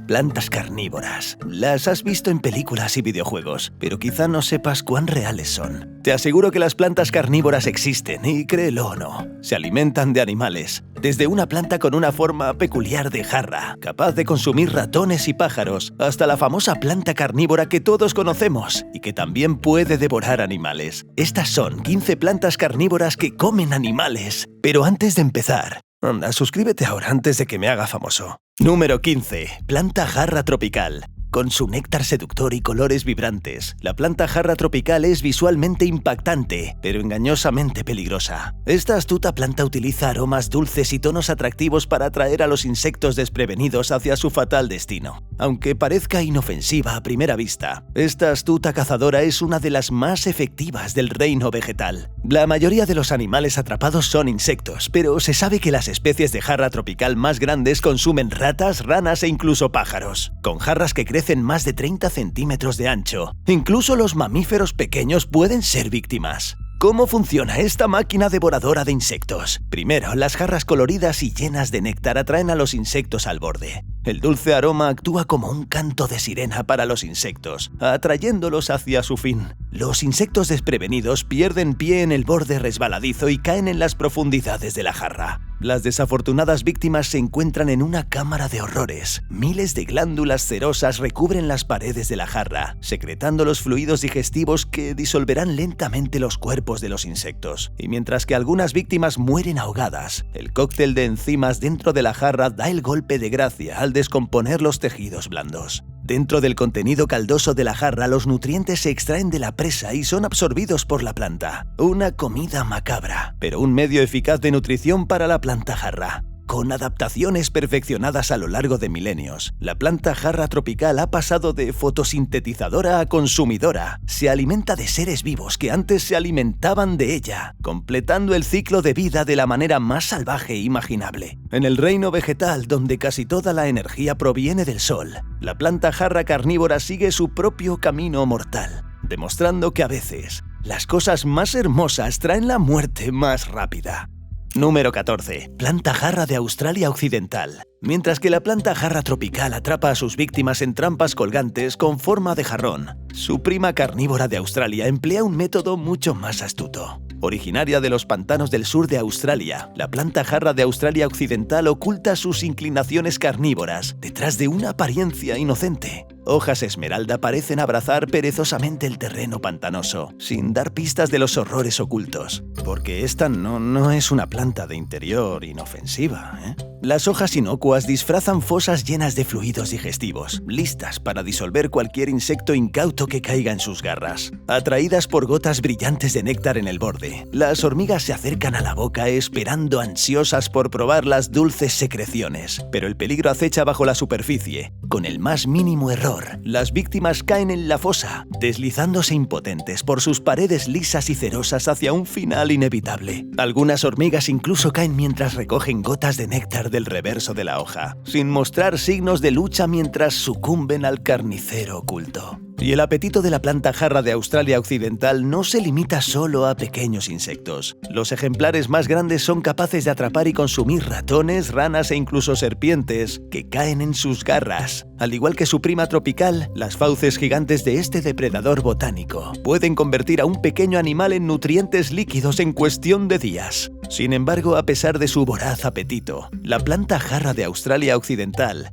Plantas carnívoras. Las has visto en películas y videojuegos, pero quizá no sepas cuán reales son. Te aseguro que las plantas carnívoras existen y créelo o no, se alimentan de animales. Desde una planta con una forma peculiar de jarra, capaz de consumir ratones y pájaros, hasta la famosa planta carnívora que todos conocemos y que también puede devorar animales. Estas son 15 plantas carnívoras que comen animales. Pero antes de empezar, anda, suscríbete ahora antes de que me haga famoso. Número 15. Planta jarra tropical. Con su néctar seductor y colores vibrantes, la planta jarra tropical es visualmente impactante, pero engañosamente peligrosa. Esta astuta planta utiliza aromas dulces y tonos atractivos para atraer a los insectos desprevenidos hacia su fatal destino. Aunque parezca inofensiva a primera vista, esta astuta cazadora es una de las más efectivas del reino vegetal. La mayoría de los animales atrapados son insectos, pero se sabe que las especies de jarra tropical más grandes consumen ratas, ranas e incluso pájaros. Con jarras que crecen más de 30 centímetros de ancho, incluso los mamíferos pequeños pueden ser víctimas. ¿Cómo funciona esta máquina devoradora de insectos? Primero, las jarras coloridas y llenas de néctar atraen a los insectos al borde. El dulce aroma actúa como un canto de sirena para los insectos, atrayéndolos hacia su fin. Los insectos desprevenidos pierden pie en el borde resbaladizo y caen en las profundidades de la jarra. Las desafortunadas víctimas se encuentran en una cámara de horrores. Miles de glándulas cerosas recubren las paredes de la jarra, secretando los fluidos digestivos que disolverán lentamente los cuerpos de los insectos. Y mientras que algunas víctimas mueren ahogadas, el cóctel de enzimas dentro de la jarra da el golpe de gracia al descomponer los tejidos blandos. Dentro del contenido caldoso de la jarra, los nutrientes se extraen de la presa y son absorbidos por la planta. Una comida macabra, pero un medio eficaz de nutrición para la planta jarra. Con adaptaciones perfeccionadas a lo largo de milenios, la planta jarra tropical ha pasado de fotosintetizadora a consumidora. Se alimenta de seres vivos que antes se alimentaban de ella, completando el ciclo de vida de la manera más salvaje imaginable. En el reino vegetal, donde casi toda la energía proviene del sol, la planta jarra carnívora sigue su propio camino mortal, demostrando que a veces las cosas más hermosas traen la muerte más rápida. Número 14. Planta jarra de Australia Occidental. Mientras que la planta jarra tropical atrapa a sus víctimas en trampas colgantes con forma de jarrón, su prima carnívora de Australia emplea un método mucho más astuto. Originaria de los pantanos del sur de Australia, la planta jarra de Australia Occidental oculta sus inclinaciones carnívoras detrás de una apariencia inocente. Hojas esmeralda parecen abrazar perezosamente el terreno pantanoso, sin dar pistas de los horrores ocultos. Porque esta no es una planta de interior inofensiva, ¿eh? Las hojas inocuas disfrazan fosas llenas de fluidos digestivos, listas para disolver cualquier insecto incauto que caiga en sus garras. Atraídas por gotas brillantes de néctar en el borde, las hormigas se acercan a la boca esperando ansiosas por probar las dulces secreciones. Pero el peligro acecha bajo la superficie. Con el más mínimo error, las víctimas caen en la fosa, deslizándose impotentes por sus paredes lisas y cerosas hacia un final inevitable. Algunas hormigas incluso caen mientras recogen gotas de néctar del reverso de la hoja, sin mostrar signos de lucha mientras sucumben al carnicero oculto. Y el apetito de la planta jarra de Australia Occidental no se limita solo a pequeños insectos. Los ejemplares más grandes son capaces de atrapar y consumir ratones, ranas e incluso serpientes que caen en sus garras. Al igual que su prima tropical, las fauces gigantes de este depredador botánico pueden convertir a un pequeño animal en nutrientes líquidos en cuestión de días. Sin embargo, a pesar de su voraz apetito, la planta jarra de Australia Occidental,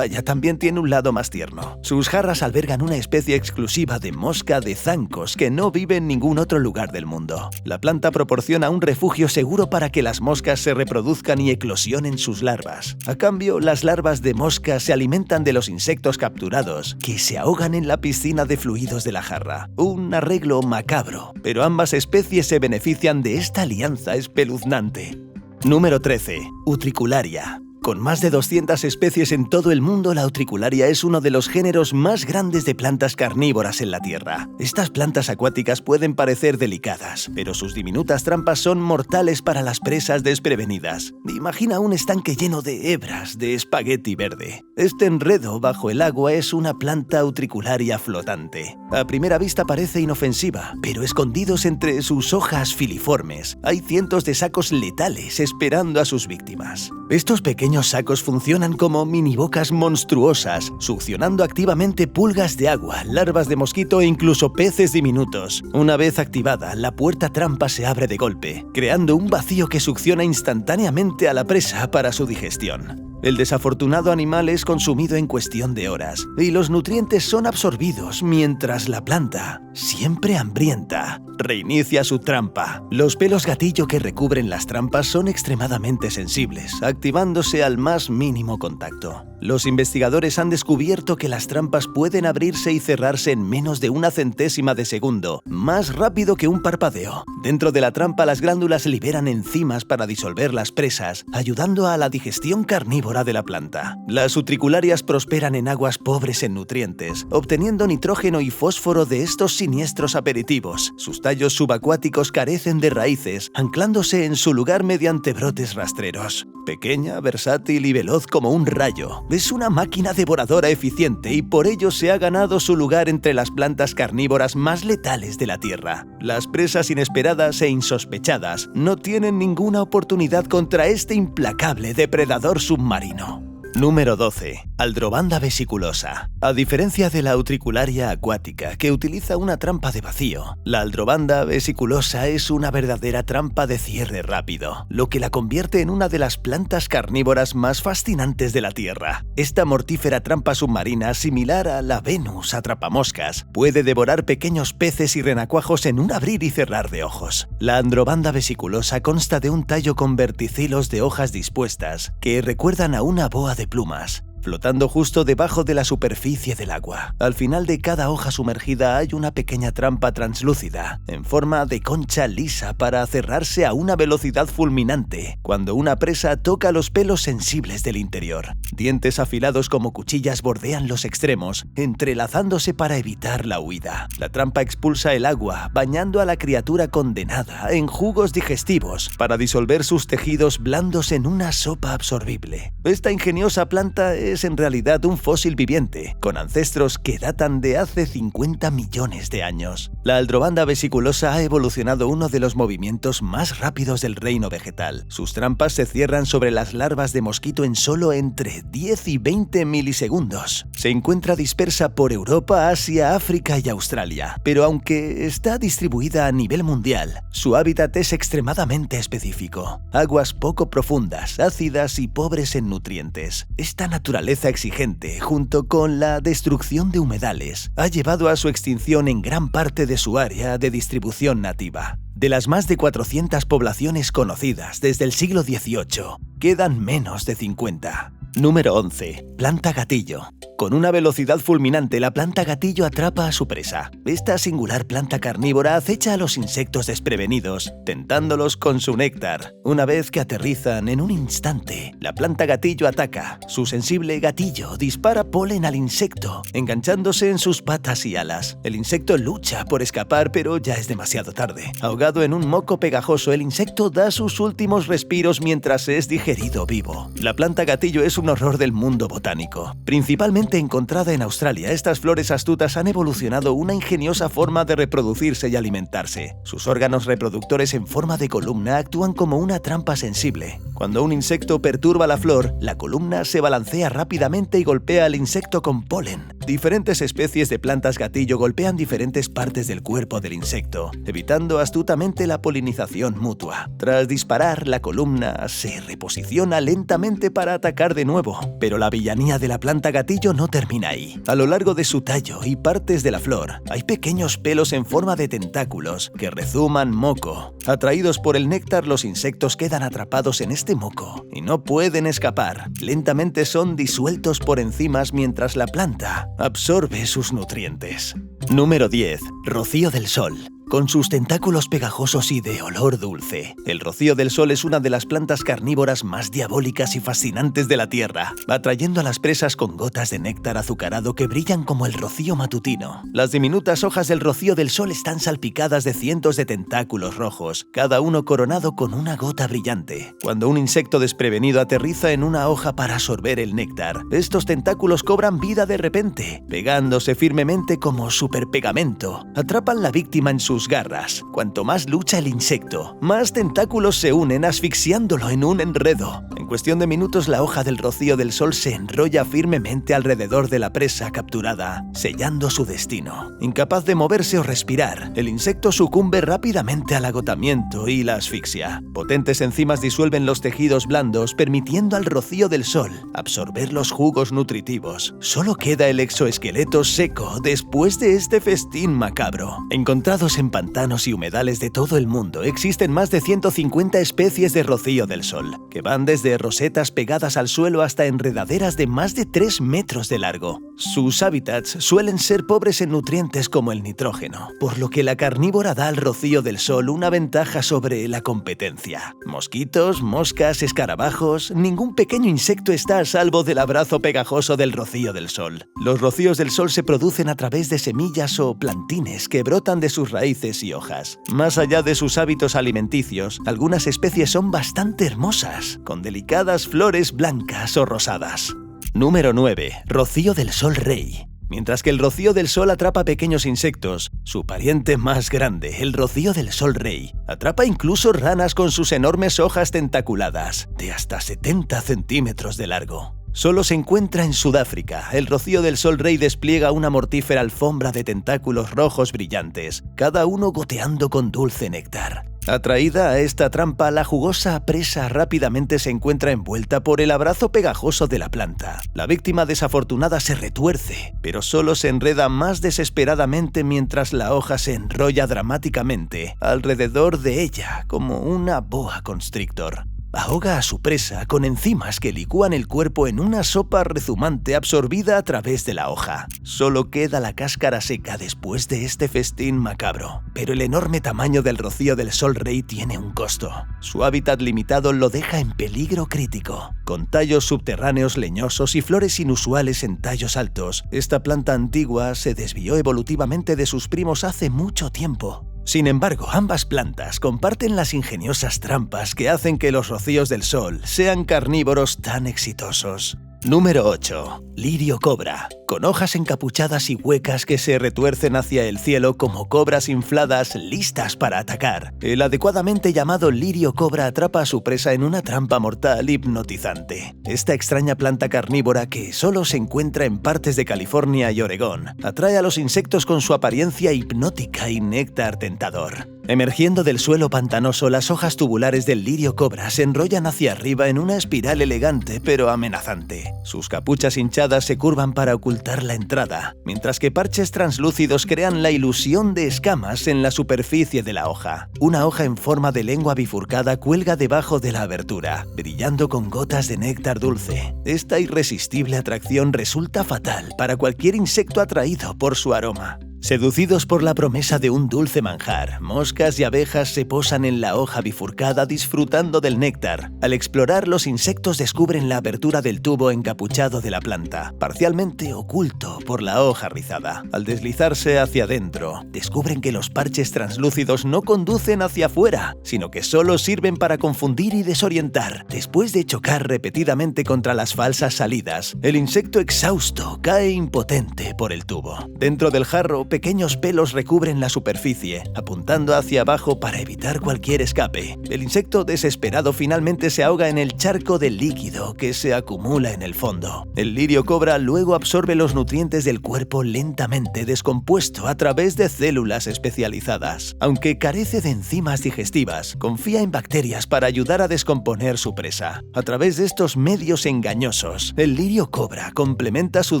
también tiene un lado más tierno. Sus jarras albergan una especie exclusiva de mosca de zancos que no vive en ningún otro lugar del mundo. La planta proporciona un refugio seguro para que las moscas se reproduzcan y eclosionen sus larvas. A cambio, las larvas de mosca se alimentan de los insectos capturados, que se ahogan en la piscina de fluidos de la jarra. Un arreglo macabro, pero ambas especies se benefician de esta alianza espeluznante. Número 13. Utricularia. Con más de 200 especies en todo el mundo, la utricularia es uno de los géneros más grandes de plantas carnívoras en la Tierra. Estas plantas acuáticas pueden parecer delicadas, pero sus diminutas trampas son mortales para las presas desprevenidas. Imagina un estanque lleno de hebras de espagueti verde. Este enredo bajo el agua es una planta utricularia flotante. A primera vista parece inofensiva, pero escondidos entre sus hojas filiformes hay cientos de sacos letales esperando a sus víctimas. Estos pequeños pequeños sacos funcionan como minibocas monstruosas, succionando activamente pulgas de agua, larvas de mosquito e incluso peces diminutos. Una vez activada, la puerta trampa se abre de golpe, creando un vacío que succiona instantáneamente a la presa para su digestión. El desafortunado animal es consumido en cuestión de horas, y los nutrientes son absorbidos mientras la planta, siempre hambrienta, reinicia su trampa. Los pelos gatillo que recubren las trampas son extremadamente sensibles, activándose al más mínimo contacto. Los investigadores han descubierto que las trampas pueden abrirse y cerrarse en menos de una centésima de segundo, más rápido que un parpadeo. Dentro de la trampa, las glándulas liberan enzimas para disolver las presas, ayudando a la digestión carnívora de la planta. Las utricularias prosperan en aguas pobres en nutrientes, obteniendo nitrógeno y fósforo de estos siniestros aperitivos. Sus tallos subacuáticos carecen de raíces, anclándose en su lugar mediante brotes rastreros. Pequeña, versátil y veloz como un rayo, es una máquina devoradora eficiente y por ello se ha ganado su lugar entre las plantas carnívoras más letales de la Tierra. Las presas inesperadas e insospechadas no tienen ninguna oportunidad contra este implacable depredador submarino. Número 12. Aldrobanda vesiculosa. A diferencia de la utricularia acuática, que utiliza una trampa de vacío, la aldrobanda vesiculosa es una verdadera trampa de cierre rápido, lo que la convierte en una de las plantas carnívoras más fascinantes de la Tierra. Esta mortífera trampa submarina, similar a la Venus atrapamoscas, puede devorar pequeños peces y renacuajos en un abrir y cerrar de ojos. La aldrobanda vesiculosa consta de un tallo con verticilos de hojas dispuestas, que recuerdan a una boa de plumas, flotando justo debajo de la superficie del agua. Al final de cada hoja sumergida hay una pequeña trampa translúcida, en forma de concha lisa para cerrarse a una velocidad fulminante cuando una presa toca los pelos sensibles del interior. Dientes afilados como cuchillas bordean los extremos, entrelazándose para evitar la huida. La trampa expulsa el agua, bañando a la criatura condenada en jugos digestivos para disolver sus tejidos blandos en una sopa absorbible. Esta ingeniosa planta es en realidad un fósil viviente, con ancestros que datan de hace 50 millones de años. La aldrobanda vesiculosa ha evolucionado uno de los movimientos más rápidos del reino vegetal. Sus trampas se cierran sobre las larvas de mosquito en solo entre 10 y 20 milisegundos. Se encuentra dispersa por Europa, Asia, África y Australia, pero aunque está distribuida a nivel mundial, su hábitat es extremadamente específico. Aguas poco profundas, ácidas y pobres en nutrientes. Esta naturaleza exigente, junto con la destrucción de humedales, ha llevado a su extinción en gran parte de su área de distribución nativa. De las más de 400 poblaciones conocidas desde el siglo XVIII, quedan menos de 50. Número 11. Planta gatillo. Con una velocidad fulminante, la planta gatillo atrapa a su presa. Esta singular planta carnívora acecha a los insectos desprevenidos, tentándolos con su néctar. Una vez que aterrizan en un instante, la planta gatillo ataca. Su sensible gatillo dispara polen al insecto, enganchándose en sus patas y alas. El insecto lucha por escapar, pero ya es demasiado tarde. Ahogado en un moco pegajoso, el insecto da sus últimos respiros mientras es digerido vivo. La planta gatillo es un horror del mundo botánico. Principalmente encontrada en Australia, estas flores astutas han evolucionado una ingeniosa forma de reproducirse y alimentarse. Sus órganos reproductores en forma de columna actúan como una trampa sensible. Cuando un insecto perturba la flor, la columna se balancea rápidamente y golpea al insecto con polen. Diferentes especies de plantas gatillo golpean diferentes partes del cuerpo del insecto, evitando astutamente la polinización mutua. Tras disparar, la columna se reposiciona lentamente para atacar de nuevo, pero la villanía de la planta gatillo no termina ahí. A lo largo de su tallo y partes de la flor, hay pequeños pelos en forma de tentáculos que rezuman moco. Atraídos por el néctar, los insectos quedan atrapados en este moco y no pueden escapar. Lentamente son disueltos por enzimas mientras la planta absorbe sus nutrientes. Número 10. Rocío del sol. Con sus tentáculos pegajosos y de olor dulce, el rocío del sol es una de las plantas carnívoras más diabólicas y fascinantes de la Tierra, atrayendo a las presas con gotas de néctar azucarado que brillan como el rocío matutino. Las diminutas hojas del rocío del sol están salpicadas de cientos de tentáculos rojos, cada uno coronado con una gota brillante. Cuando un insecto desprevenido aterriza en una hoja para absorber el néctar, estos tentáculos cobran vida de repente, pegándose firmemente como superpegamento. Atrapan la víctima en sus sus garras. Cuanto más lucha el insecto, más tentáculos se unen asfixiándolo en un enredo. En cuestión de minutos, la hoja del rocío del sol se enrolla firmemente alrededor de la presa capturada, sellando su destino. Incapaz de moverse o respirar, el insecto sucumbe rápidamente al agotamiento y la asfixia. Potentes enzimas disuelven los tejidos blandos, permitiendo al rocío del sol absorber los jugos nutritivos. Solo queda el exoesqueleto seco después de este festín macabro. Encontrados en pantanos y humedales de todo el mundo, existen más de 150 especies de rocío del sol, que van desde rosetas pegadas al suelo hasta enredaderas de más de 3 metros de largo. Sus hábitats suelen ser pobres en nutrientes como el nitrógeno, por lo que la carnívora da al rocío del sol una ventaja sobre la competencia. Mosquitos, moscas, escarabajos, ningún pequeño insecto está a salvo del abrazo pegajoso del rocío del sol. Los rocíos del sol se producen a través de semillas o plantines que brotan de sus raíces y hojas. Más allá de sus hábitos alimenticios, algunas especies son bastante hermosas, con delicadas flores blancas o rosadas. Número 9. Rocío del sol rey. Mientras que el rocío del sol atrapa pequeños insectos, su pariente más grande, el rocío del sol rey, atrapa incluso ranas con sus enormes hojas tentaculadas, de hasta 70 centímetros de largo. Solo se encuentra en Sudáfrica. El rocío del sol rey despliega una mortífera alfombra de tentáculos rojos brillantes, cada uno goteando con dulce néctar. Atraída a esta trampa, la jugosa presa rápidamente se encuentra envuelta por el abrazo pegajoso de la planta. La víctima desafortunada se retuerce, pero solo se enreda más desesperadamente mientras la hoja se enrolla dramáticamente alrededor de ella como una boa constrictor. Ahoga a su presa con enzimas que licúan el cuerpo en una sopa rezumante absorbida a través de la hoja. Solo queda la cáscara seca después de este festín macabro. Pero el enorme tamaño del rocío del sol rey tiene un costo. Su hábitat limitado lo deja en peligro crítico. Con tallos subterráneos leñosos y flores inusuales en tallos altos, esta planta antigua se desvió evolutivamente de sus primos hace mucho tiempo. Sin embargo, ambas plantas comparten las ingeniosas trampas que hacen que los rocíos del sol sean carnívoros tan exitosos. Número 8. Lirio cobra. Con hojas encapuchadas y huecas que se retuercen hacia el cielo como cobras infladas listas para atacar. El adecuadamente llamado lirio cobra atrapa a su presa en una trampa mortal hipnotizante. Esta extraña planta carnívora, que solo se encuentra en partes de California y Oregón, atrae a los insectos con su apariencia hipnótica y néctar tentador. Emergiendo del suelo pantanoso, las hojas tubulares del lirio cobra se enrollan hacia arriba en una espiral elegante pero amenazante. Sus capuchas hinchadas se curvan para ocultar la entrada, mientras que parches translúcidos crean la ilusión de escamas en la superficie de la hoja. Una hoja en forma de lengua bifurcada cuelga debajo de la abertura, brillando con gotas de néctar dulce. Esta irresistible atracción resulta fatal para cualquier insecto atraído por su aroma. Seducidos por la promesa de un dulce manjar, moscas y abejas se posan en la hoja bifurcada disfrutando del néctar. Al explorar, los insectos descubren la abertura del tubo encapuchado de la planta, parcialmente oculto por la hoja rizada. Al deslizarse hacia adentro, descubren que los parches translúcidos no conducen hacia afuera, sino que solo sirven para confundir y desorientar. Después de chocar repetidamente contra las falsas salidas, el insecto exhausto cae impotente por el tubo. Dentro del jarro, pequeños pelos recubren la superficie, apuntando hacia abajo para evitar cualquier escape. El insecto desesperado finalmente se ahoga en el charco de líquido que se acumula en el fondo. El lirio cobra luego absorbe los nutrientes del cuerpo lentamente descompuesto a través de células especializadas. Aunque carece de enzimas digestivas, confía en bacterias para ayudar a descomponer su presa. A través de estos medios engañosos, el lirio cobra complementa su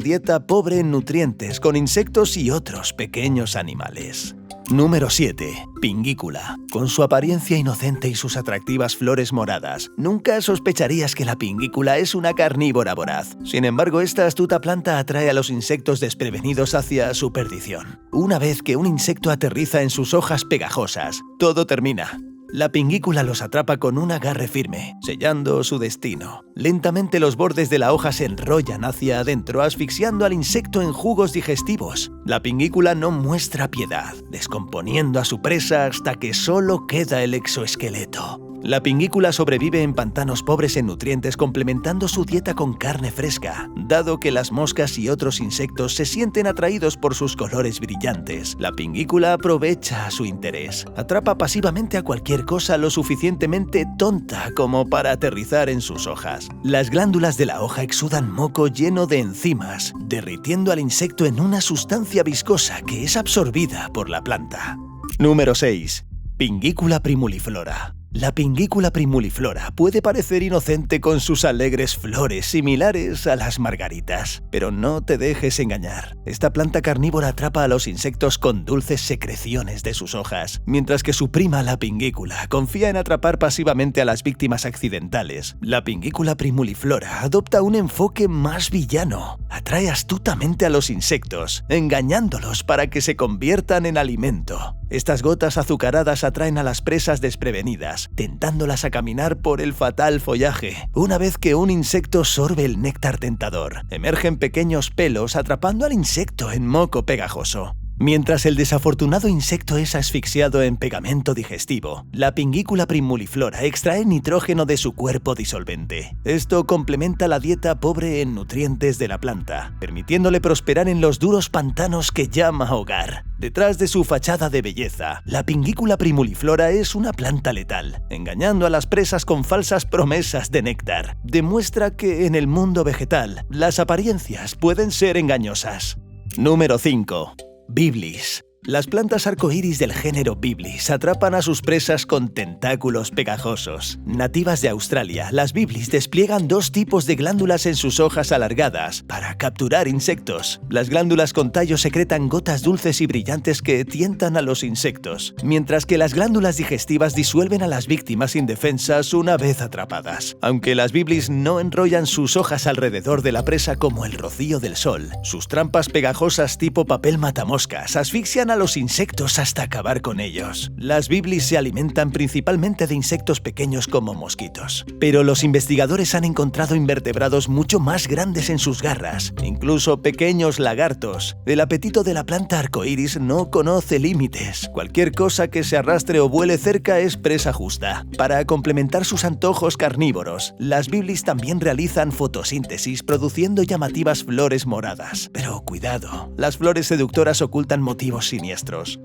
dieta pobre en nutrientes con insectos y otros pequeños animales. Número 7. Pingícula. Con su apariencia inocente y sus atractivas flores moradas, nunca sospecharías que la pingícula es una carnívora voraz. Sin embargo, esta astuta planta atrae a los insectos desprevenidos hacia su perdición. Una vez que un insecto aterriza en sus hojas pegajosas, todo termina. La pingícula los atrapa con un agarre firme, sellando su destino. Lentamente los bordes de la hoja se enrollan hacia adentro, asfixiando al insecto en jugos digestivos. La pingícula no muestra piedad, descomponiendo a su presa hasta que solo queda el exoesqueleto. La pingícula sobrevive en pantanos pobres en nutrientes, complementando su dieta con carne fresca. Dado que las moscas y otros insectos se sienten atraídos por sus colores brillantes, la pingícula aprovecha su interés. Atrapa pasivamente a cualquier cosa lo suficientemente tonta como para aterrizar en sus hojas. Las glándulas de la hoja exudan moco lleno de enzimas, derritiendo al insecto en una sustancia viscosa que es absorbida por la planta. Número 6. Pingícula primuliflora. La pingícula primuliflora puede parecer inocente con sus alegres flores similares a las margaritas, pero no te dejes engañar. Esta planta carnívora atrapa a los insectos con dulces secreciones de sus hojas, mientras que su prima, la pingícula, confía en atrapar pasivamente a las víctimas accidentales. La pingícula primuliflora adopta un enfoque más villano. Atrae astutamente a los insectos, engañándolos para que se conviertan en alimento. Estas gotas azucaradas atraen a las presas desprevenidas, tentándolas a caminar por el fatal follaje. Una vez que un insecto sorbe el néctar tentador, emergen pequeños pelos atrapando al insecto en moco pegajoso. Mientras el desafortunado insecto es asfixiado en pegamento digestivo, la pingícula primuliflora extrae nitrógeno de su cuerpo disolvente. Esto complementa la dieta pobre en nutrientes de la planta, permitiéndole prosperar en los duros pantanos que llama hogar. Detrás de su fachada de belleza, la pingícula primuliflora es una planta letal, engañando a las presas con falsas promesas de néctar. Demuestra que en el mundo vegetal, las apariencias pueden ser engañosas. Número 5. Biblis. Las plantas arcoíris del género Biblis atrapan a sus presas con tentáculos pegajosos. Nativas de Australia, las Biblis despliegan dos tipos de glándulas en sus hojas alargadas para capturar insectos. Las glándulas con tallo secretan gotas dulces y brillantes que tientan a los insectos, mientras que las glándulas digestivas disuelven a las víctimas indefensas una vez atrapadas. Aunque las Biblis no enrollan sus hojas alrededor de la presa como el rocío del sol, sus trampas pegajosas tipo papel matamoscas asfixian a los insectos hasta acabar con ellos. Las Biblis se alimentan principalmente de insectos pequeños como mosquitos, pero los investigadores han encontrado invertebrados mucho más grandes en sus garras, incluso pequeños lagartos. El apetito de la planta arcoíris no conoce límites. Cualquier cosa que se arrastre o vuele cerca es presa justa. Para complementar sus antojos carnívoros, las Biblis también realizan fotosíntesis produciendo llamativas flores moradas. Pero cuidado, las flores seductoras ocultan motivos siniestros.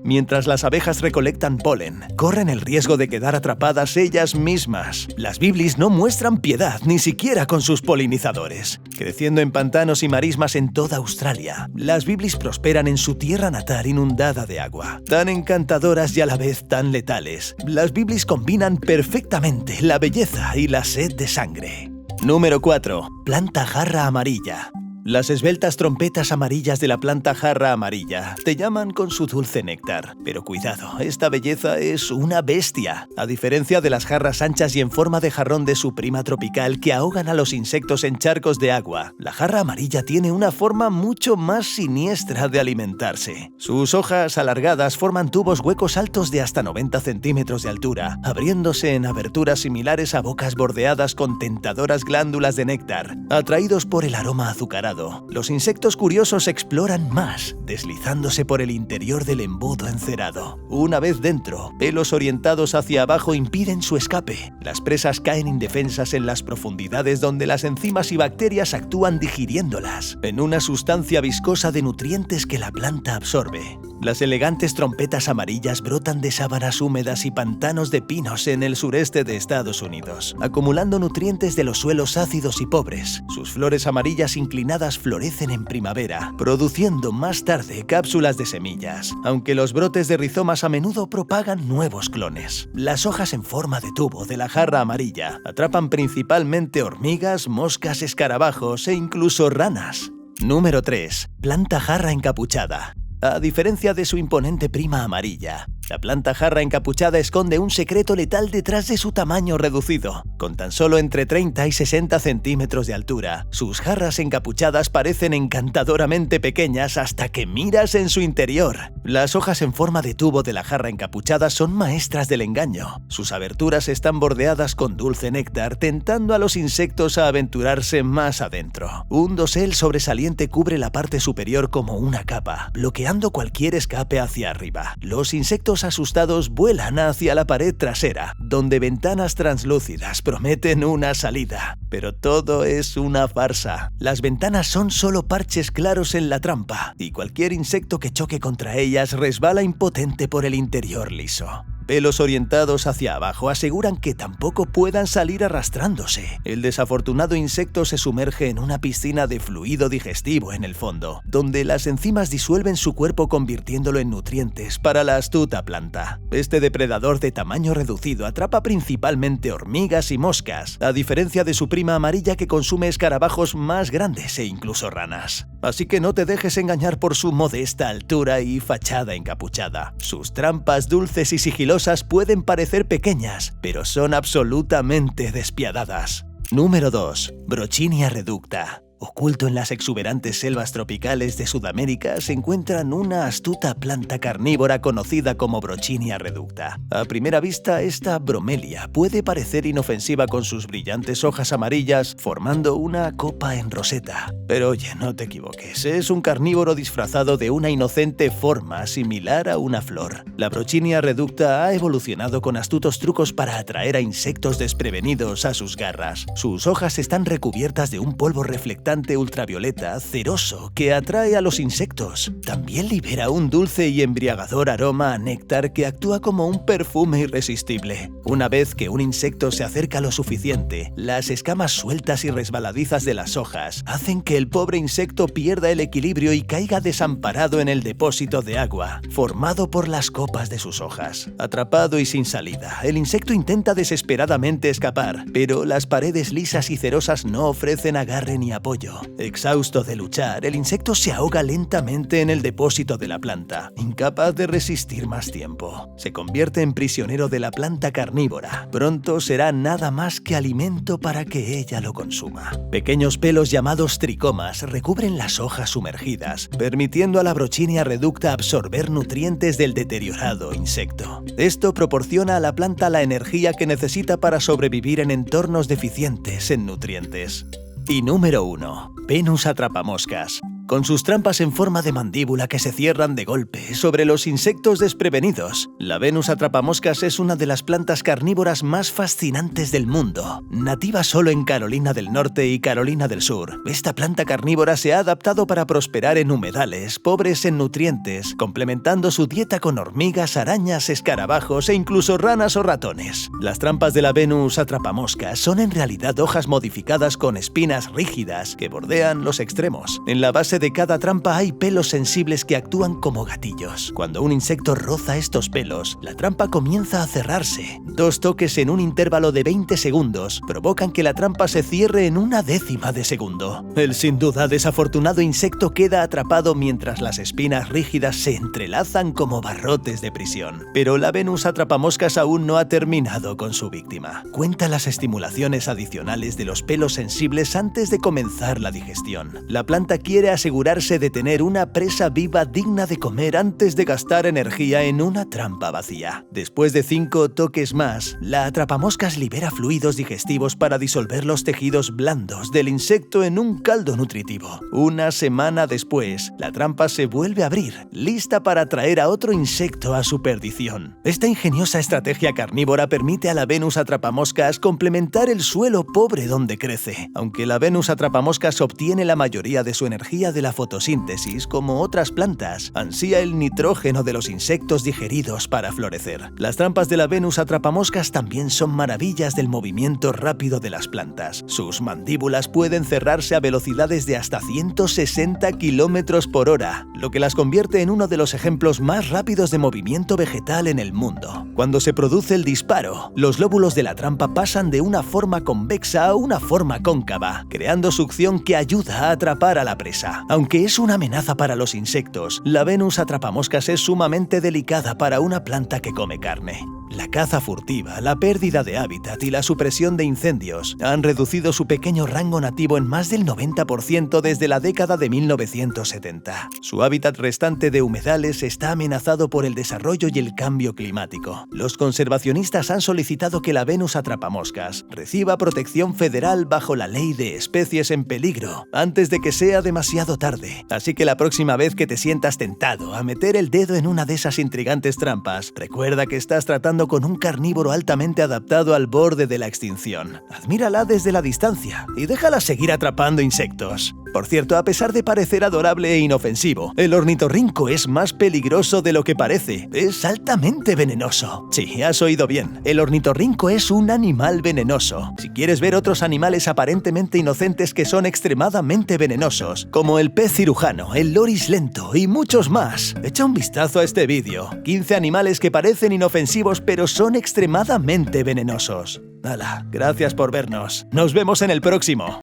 Mientras las abejas recolectan polen, corren el riesgo de quedar atrapadas ellas mismas. Las Biblis no muestran piedad ni siquiera con sus polinizadores. Creciendo en pantanos y marismas en toda Australia, las Biblis prosperan en su tierra natal inundada de agua. Tan encantadoras y a la vez tan letales, las Biblis combinan perfectamente la belleza y la sed de sangre. Número 4. Planta jarra amarilla. Las esbeltas trompetas amarillas de la planta jarra amarilla te llaman con su dulce néctar. Pero cuidado, esta belleza es una bestia. A diferencia de las jarras anchas y en forma de jarrón de su prima tropical que ahogan a los insectos en charcos de agua, la jarra amarilla tiene una forma mucho más siniestra de alimentarse. Sus hojas alargadas forman tubos huecos altos de hasta 90 centímetros de altura, abriéndose en aberturas similares a bocas bordeadas con tentadoras glándulas de néctar, atraídos por el aroma azucarado. Los insectos curiosos exploran más, deslizándose por el interior del embudo encerado. Una vez dentro, pelos orientados hacia abajo impiden su escape. Las presas caen indefensas en las profundidades donde las enzimas y bacterias actúan digiriéndolas, en una sustancia viscosa de nutrientes que la planta absorbe. Las elegantes trompetas amarillas brotan de sábanas húmedas y pantanos de pinos en el sureste de Estados Unidos, acumulando nutrientes de los suelos ácidos y pobres. Sus flores amarillas inclinadas florecen en primavera, produciendo más tarde cápsulas de semillas, aunque los brotes de rizomas a menudo propagan nuevos clones. Las hojas en forma de tubo de la jarra amarilla atrapan principalmente hormigas, moscas, escarabajos e incluso ranas. Número 3. Planta jarra encapuchada. A diferencia de su imponente prima amarilla, la planta jarra encapuchada esconde un secreto letal detrás de su tamaño reducido. Con tan solo entre 30 y 60 centímetros de altura, sus jarras encapuchadas parecen encantadoramente pequeñas hasta que miras en su interior. Las hojas en forma de tubo de la jarra encapuchada son maestras del engaño. Sus aberturas están bordeadas con dulce néctar, tentando a los insectos a aventurarse más adentro. Un dosel sobresaliente cubre la parte superior como una capa, bloqueando cualquier escape hacia arriba. Los insectos insectos asustados vuelan hacia la pared trasera, donde ventanas translúcidas prometen una salida. Pero todo es una farsa. Las ventanas son solo parches claros en la trampa, y cualquier insecto que choque contra ellas resbala impotente por el interior liso. Pelos orientados hacia abajo aseguran que tampoco puedan salir arrastrándose. El desafortunado insecto se sumerge en una piscina de fluido digestivo en el fondo, donde las enzimas disuelven su cuerpo convirtiéndolo en nutrientes para la astuta planta. Este depredador de tamaño reducido atrapa principalmente hormigas y moscas, a diferencia de su prima amarilla que consume escarabajos más grandes e incluso ranas. Así que no te dejes engañar por su modesta altura y fachada encapuchada. Sus trampas dulces y sigilosas pueden parecer pequeñas, pero son absolutamente despiadadas. Número 2. Brocchinia reducta. Oculto en las exuberantes selvas tropicales de Sudamérica se encuentra una astuta planta carnívora conocida como Brocchinia reducta. A primera vista, esta bromelia puede parecer inofensiva con sus brillantes hojas amarillas formando una copa en roseta. Pero oye, no te equivoques, es un carnívoro disfrazado de una inocente forma similar a una flor. La Brocchinia reducta ha evolucionado con astutos trucos para atraer a insectos desprevenidos a sus garras. Sus hojas están recubiertas de un polvo reflectante ultravioleta ceroso que atrae a los insectos. También libera un dulce y embriagador aroma a néctar que actúa como un perfume irresistible. Una vez que un insecto se acerca lo suficiente, las escamas sueltas y resbaladizas de las hojas hacen que el pobre insecto pierda el equilibrio y caiga desamparado en el depósito de agua, formado por las copas de sus hojas. Atrapado y sin salida, el insecto intenta desesperadamente escapar, pero las paredes lisas y cerosas no ofrecen agarre ni apoyo. Exhausto de luchar, el insecto se ahoga lentamente en el depósito de la planta, incapaz de resistir más tiempo. Se convierte en prisionero de la planta carnívora. Pronto será nada más que alimento para que ella lo consuma. Pequeños pelos llamados tricomas recubren las hojas sumergidas, permitiendo a la Brocchinia reducta absorber nutrientes del deteriorado insecto. Esto proporciona a la planta la energía que necesita para sobrevivir en entornos deficientes en nutrientes. Y número 1. Venus atrapamoscas. Con sus trampas en forma de mandíbula que se cierran de golpe sobre los insectos desprevenidos, la Venus atrapamoscas es una de las plantas carnívoras más fascinantes del mundo. Nativa solo en Carolina del Norte y Carolina del Sur, esta planta carnívora se ha adaptado para prosperar en humedales pobres en nutrientes, complementando su dieta con hormigas, arañas, escarabajos e incluso ranas o ratones. Las trampas de la Venus atrapamoscas son en realidad hojas modificadas con espinas rígidas que bordean los extremos. En la base de cada trampa hay pelos sensibles que actúan como gatillos. Cuando un insecto roza estos pelos, la trampa comienza a cerrarse. 2 toques en un intervalo de 20 segundos provocan que la trampa se cierre en una décima de segundo. El sin duda desafortunado insecto queda atrapado mientras las espinas rígidas se entrelazan como barrotes de prisión. Pero la Venus atrapamoscas aún no ha terminado con su víctima. Cuenta las estimulaciones adicionales de los pelos sensibles antes de comenzar la digestión. La planta quiere asegurarse de tener una presa viva digna de comer antes de gastar energía en una trampa vacía. Después de 5 toques más, la atrapamoscas libera fluidos digestivos para disolver los tejidos blandos del insecto en un caldo nutritivo. Una semana después, la trampa se vuelve a abrir, lista para atraer a otro insecto a su perdición. Esta ingeniosa estrategia carnívora permite a la Venus atrapamoscas complementar el suelo pobre donde crece. Aunque la Venus atrapamoscas obtiene la mayoría de su energía de la fotosíntesis como otras plantas, ansía el nitrógeno de los insectos digeridos para florecer. Las trampas de la Venus atrapamoscas también son maravillas del movimiento rápido de las plantas. Sus mandíbulas pueden cerrarse a velocidades de hasta 160 km por hora, lo que las convierte en uno de los ejemplos más rápidos de movimiento vegetal en el mundo. Cuando se produce el disparo, los lóbulos de la trampa pasan de una forma convexa a una forma cóncava, creando succión que ayuda a atrapar a la presa. Aunque es una amenaza para los insectos, la Venus atrapamoscas es sumamente delicada para una planta que come carne. La caza furtiva, la pérdida de hábitat y la supresión de incendios han reducido su pequeño rango nativo en más del 90% desde la década de 1970. Su hábitat restante de humedales está amenazado por el desarrollo y el cambio climático. Los conservacionistas han solicitado que la Venus atrapamoscas reciba protección federal bajo la Ley de Especies en Peligro antes de que sea demasiado tarde. Así que la próxima vez que te sientas tentado a meter el dedo en una de esas intrigantes trampas, recuerda que estás tratando con un carnívoro altamente adaptado al borde de la extinción. Admírala desde la distancia y déjala seguir atrapando insectos. Por cierto, a pesar de parecer adorable e inofensivo, el ornitorrinco es más peligroso de lo que parece. Es altamente venenoso. Sí, has oído bien. El ornitorrinco es un animal venenoso. Si quieres ver otros animales aparentemente inocentes que son extremadamente venenosos, como el pez cirujano, el loris lento y muchos más, echa un vistazo a este vídeo. 15 animales que parecen inofensivos pero son extremadamente venenosos. ¡Hala! Gracias por vernos. Nos vemos en el próximo.